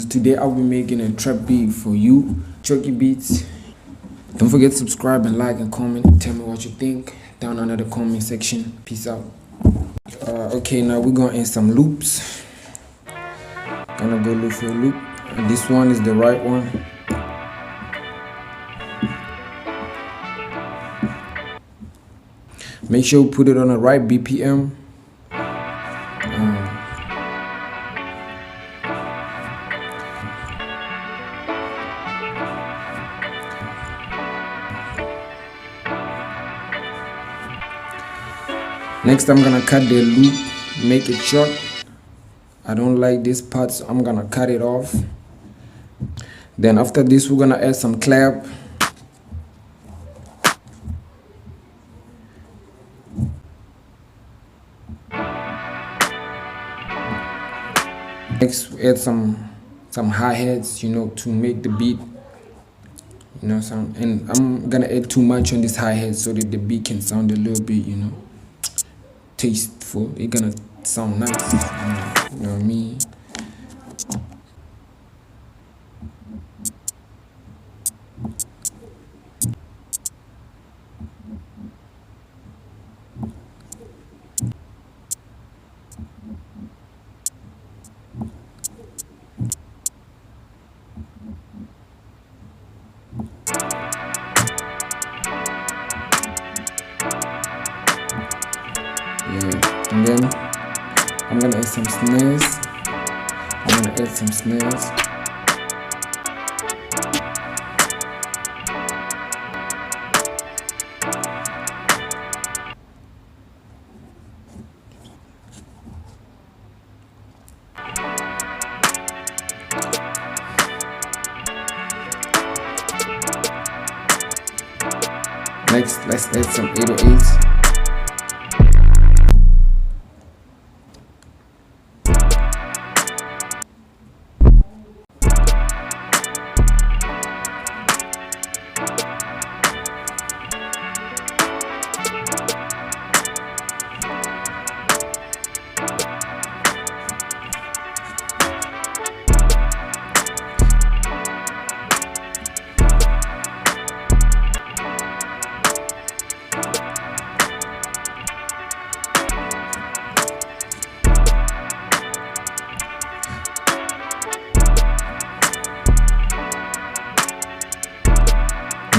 Today I'll be making a trap beat for you, Chuki beats. Don't forget to subscribe and like and comment. Tell me what you think down under the comment section. Peace out. Okay, now we're gonna add some loops. Gonna go look for a loop. And this one is the right one. Make sure you put it on the right BPM. Next, I'm gonna cut the loop, make it short. I don't like this part, so I'm gonna cut it off. Then after this, we're gonna add some clap. Next, we add some hi-hats, to make the beat, and I'm gonna add too much on this hi-hat so that the beat can sound a little bit, tasteful. It's gonna sound nice, you know what I mean? Yeah, and then I'm gonna add some snares. Next, let's add some 808s.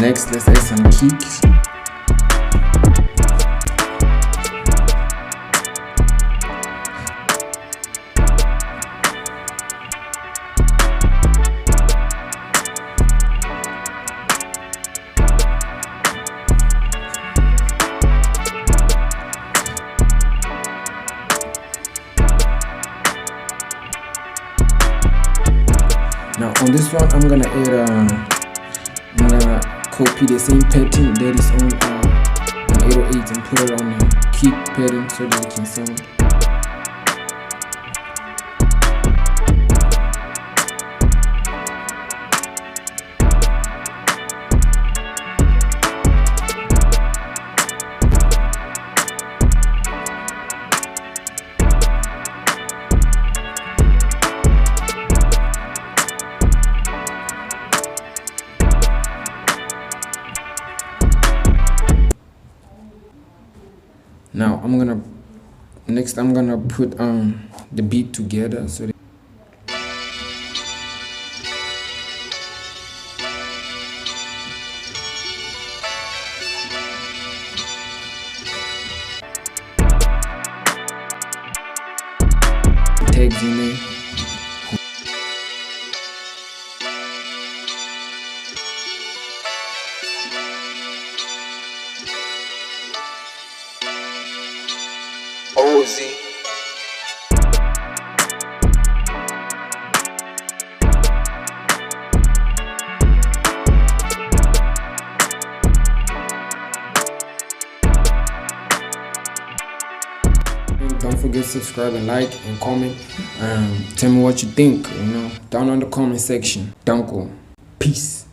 Next, let's add some kicks. Now on this one, I'm gonna copy the same pattern that is on 808 and put it on the kick pattern so that it can sound. Now I'm gonna put the beat together so that tags in there. Ozzy. Don't forget to subscribe and like and comment. Tell me what you think, down on the comment section. Danko. Peace.